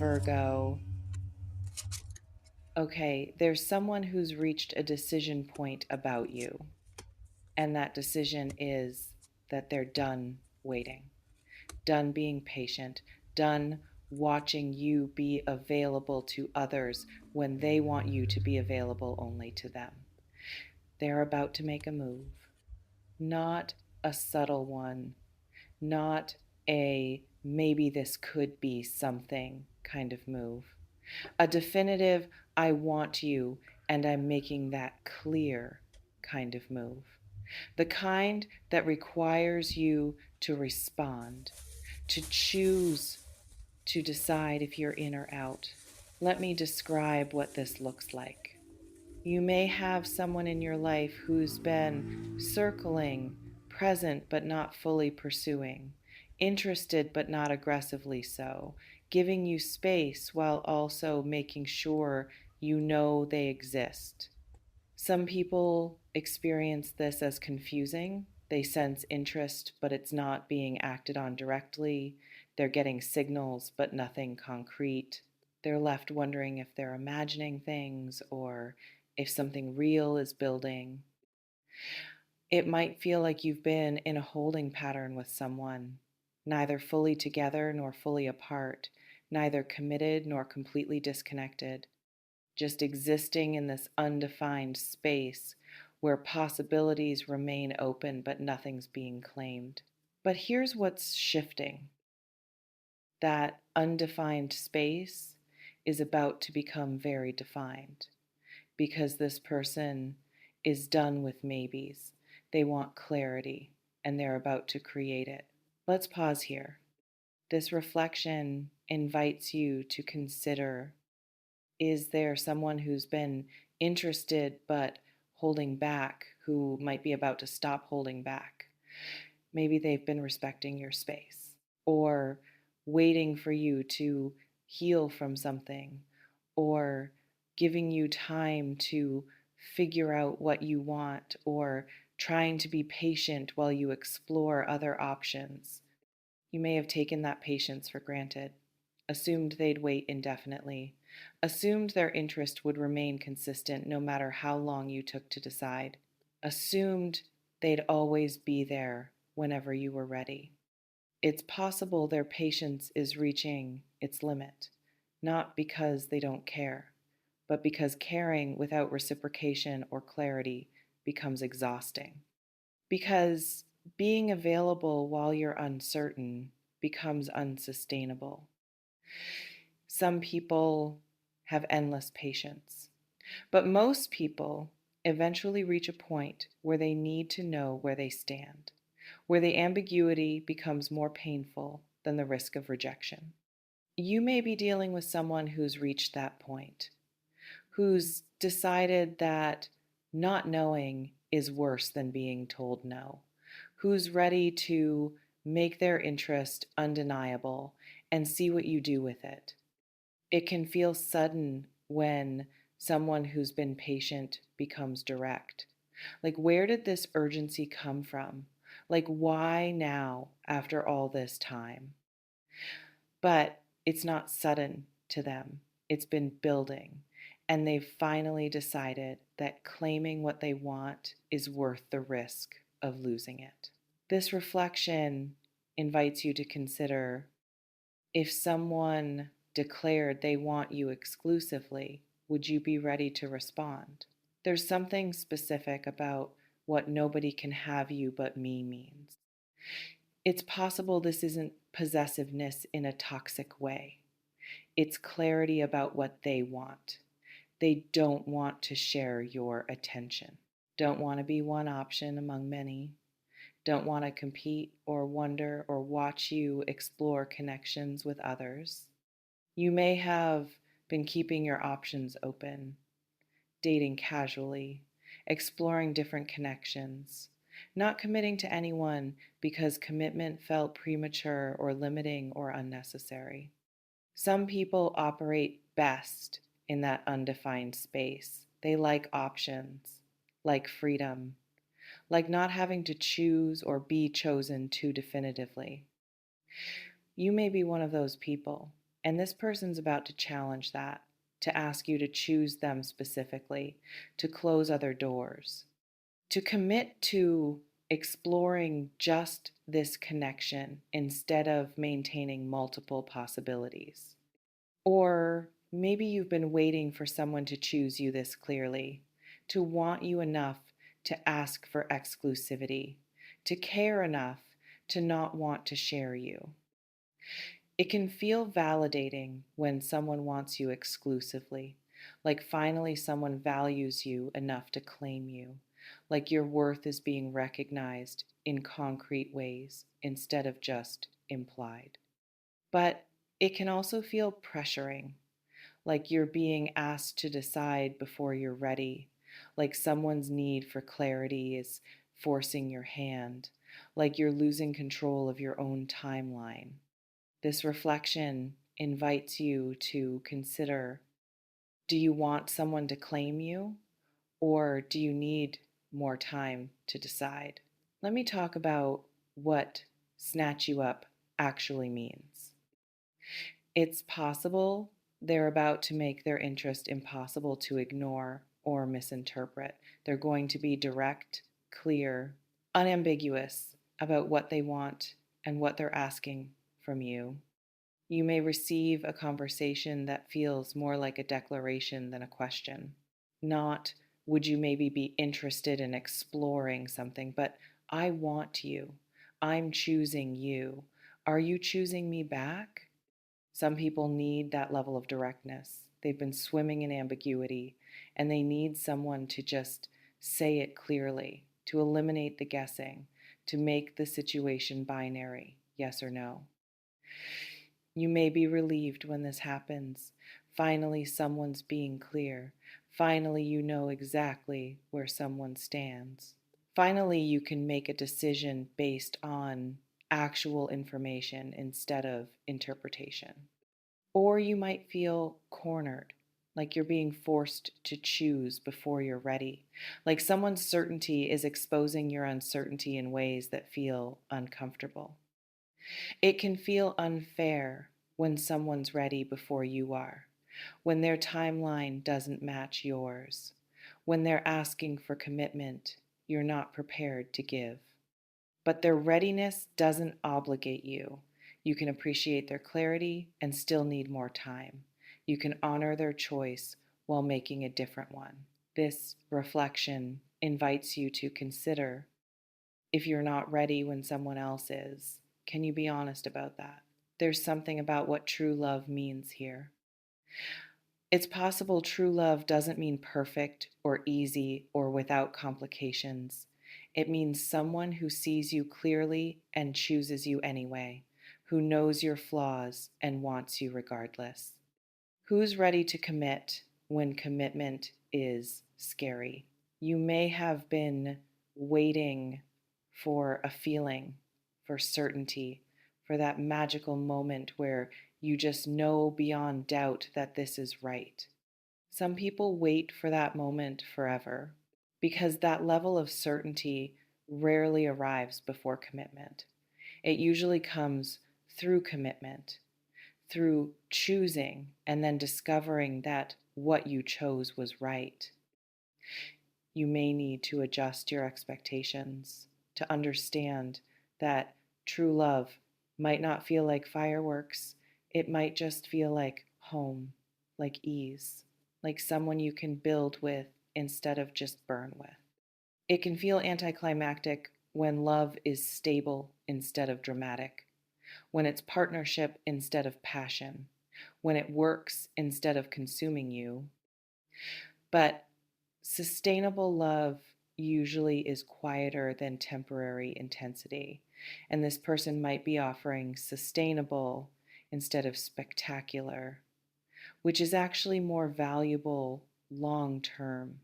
Virgo. Okay, there's someone who's reached a decision point about you, and that decision is that they're done waiting, done being patient, done watching you be available to others when they want you to be available only to them. They're about to make a move, not a subtle one, not a maybe this could be something kind of move. A definitive, I want you and I'm making that clear kind of move. The kind that requires you to respond, to choose, to decide if you're in or out. Let me describe what this looks like. You may have someone in your life who's been circling, present but not fully pursuing, interested but not aggressively so, giving you space while also making sure you know they exist. Some people experience this as confusing. They sense interest, but it's not being acted on directly. They're getting signals, but nothing concrete. They're left wondering if they're imagining things or if something real is building. It might feel like you've been in a holding pattern with someone, neither fully together nor fully apart, neither committed nor completely disconnected, just existing in this undefined space where possibilities remain open but nothing's being claimed. But here's what's shifting: that undefined space is about to become very defined because this person is done with maybes. They want clarity and they're about to create it. Let's pause here. This reflection invites you to consider: is there someone who's been interested but holding back, who might be about to stop holding back? Maybe they've been respecting your space or waiting for you to heal from something or giving you time to figure out what you want or trying to be patient while you explore other options. You may have taken that patience for granted, assumed they'd wait indefinitely, assumed their interest would remain consistent no matter how long you took to decide, assumed they'd always be there whenever you were ready. It's possible their patience is reaching its limit, not because they don't care, but because caring without reciprocation or clarity becomes exhausting. Because being available while you're uncertain becomes unsustainable. Some people have endless patience, but most people eventually reach a point where they need to know where they stand, where the ambiguity becomes more painful than the risk of rejection. You may be dealing with someone who's reached that point, who's decided that not knowing is worse than being told no, who's ready to make their interest undeniable and see what you do with it. It can feel sudden when someone who's been patient becomes direct. Like, where did this urgency come from? Like, why now after all this time? But it's not sudden to them. It's been building. And they've finally decided that claiming what they want is worth the risk of losing it. This reflection invites you to consider: if someone declared they want you exclusively, would you be ready to respond? There's something specific about what nobody can have you but me means. It's possible this isn't possessiveness in a toxic way. It's clarity about what they want. They don't want to share your attention, don't want to be one option among many, don't want to compete or wonder or watch you explore connections with others. You may have been keeping your options open, dating casually, exploring different connections, not committing to anyone because commitment felt premature or limiting or unnecessary. Some people operate best in that undefined space. They like options, like freedom, like not having to choose or be chosen too definitively. You may be one of those people. And this person's about to challenge that, to ask you to choose them specifically, to close other doors, to commit to exploring just this connection instead of maintaining multiple possibilities. Or maybe you've been waiting for someone to choose you this clearly, to want you enough to ask for exclusivity, to care enough to not want to share you. It can feel validating when someone wants you exclusively, like finally someone values you enough to claim you, like your worth is being recognized in concrete ways instead of just implied. But it can also feel pressuring, like you're being asked to decide before you're ready, like someone's need for clarity is forcing your hand, like you're losing control of your own timeline. This reflection invites you to consider, do you want someone to claim you, or do you need more time to decide? Let me talk about what snatch you up actually means. It's possible they're about to make their interest impossible to ignore or misinterpret. They're going to be direct, clear, unambiguous about what they want and what they're asking from you. You may receive a conversation that feels more like a declaration than a question. Not, would you maybe be interested in exploring something, but I want you. I'm choosing you. Are you choosing me back? Some people need that level of directness. They've been swimming in ambiguity, and they need someone to just say it clearly, to eliminate the guessing, to make the situation binary, yes or no. You may be relieved when this happens. Finally, someone's being clear. Finally, you know exactly where someone stands. Finally, you can make a decision based on actual information instead of interpretation. Or you might feel cornered, like you're being forced to choose before you're ready, like someone's certainty is exposing your uncertainty in ways that feel uncomfortable. It can feel unfair when someone's ready before you are, when their timeline doesn't match yours, when they're asking for commitment you're not prepared to give. But their readiness doesn't obligate you. You can appreciate their clarity and still need more time. You can honor their choice while making a different one. This reflection invites you to consider, if you're not ready when someone else is, can you be honest about that? There's something about what true love means here. It's possible true love doesn't mean perfect or easy or without complications. It means someone who sees you clearly and chooses you anyway, who knows your flaws and wants you regardless. Who's ready to commit when commitment is scary? You may have been waiting for a feeling, for certainty, for that magical moment where you just know beyond doubt that this is right. Some people wait for that moment forever because that level of certainty rarely arrives before commitment. It usually comes through commitment, through choosing and then discovering that what you chose was right. You may need to adjust your expectations to understand that true love might not feel like fireworks. It might just feel like home, like ease, like someone you can build with instead of just burn with. It can feel anticlimactic when love is stable instead of dramatic, when it's partnership instead of passion, when it works instead of consuming you. But sustainable love usually is quieter than temporary intensity, and this person might be offering sustainable instead of spectacular, which is actually more valuable long term.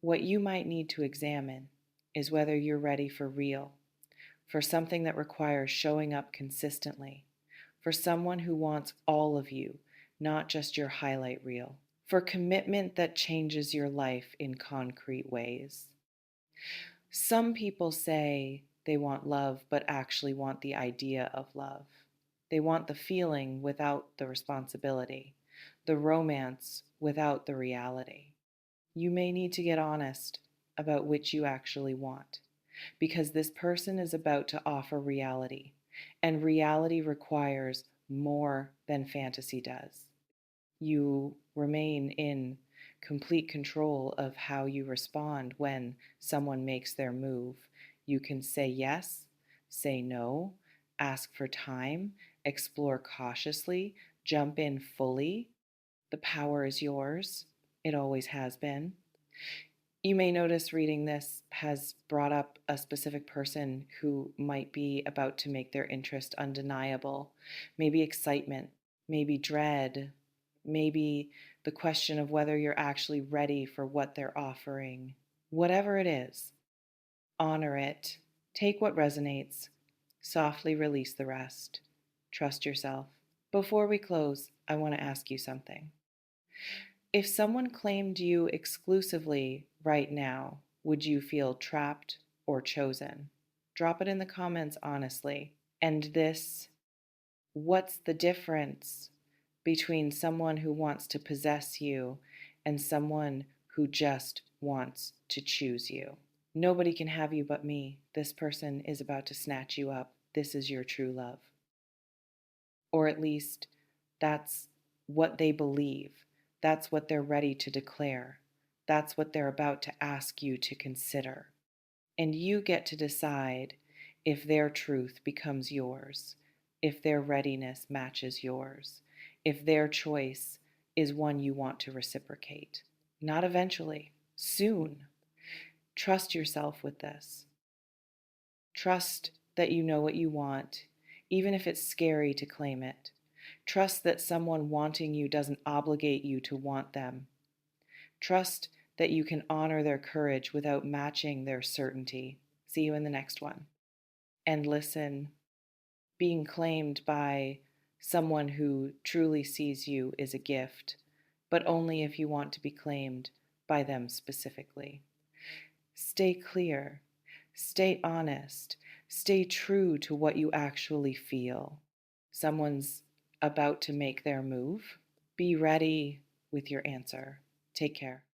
What you might need to examine is whether you're ready for real, for something that requires showing up consistently, for someone who wants all of you, not just your highlight reel, for commitment that changes your life in concrete ways. Some people say they want love, but actually want the idea of love. They want the feeling without the responsibility, the romance without the reality. You may need to get honest about which you actually want, because this person is about to offer reality, and reality requires more than fantasy does. You remain in complete control of how you respond when someone makes their move. You can say yes, say no, ask for time, explore cautiously, jump in fully. The power is yours. It always has been. You may notice reading this has brought up a specific person who might be about to make their interest undeniable. Maybe excitement, maybe dread, maybe the question of whether you're actually ready for what they're offering. Whatever it is, honor it. Take what resonates. Softly release the rest. Trust yourself. Before we close, I want to ask you something. If someone claimed you exclusively right now, would you feel trapped or chosen? Drop it in the comments honestly. And what's the difference between someone who wants to possess you and someone who just wants to choose you? Nobody can have you but me. This person is about to snatch you up. This is your true love. Or at least that's what they believe. That's what they're ready to declare. That's what they're about to ask you to consider. And you get to decide if their truth becomes yours, if their readiness matches yours, if their choice is one you want to reciprocate. Not eventually, soon. Trust yourself with this. Trust that you know what you want, even if it's scary to claim it. Trust that someone wanting you doesn't obligate you to want them. Trust that you can honor their courage without matching their certainty. See you in the next one. And listen, being claimed by someone who truly sees you is a gift, but only if you want to be claimed by them specifically. Stay clear, stay honest, stay true to what you actually feel. Someone's about to make their move. Be ready with your answer. Take care.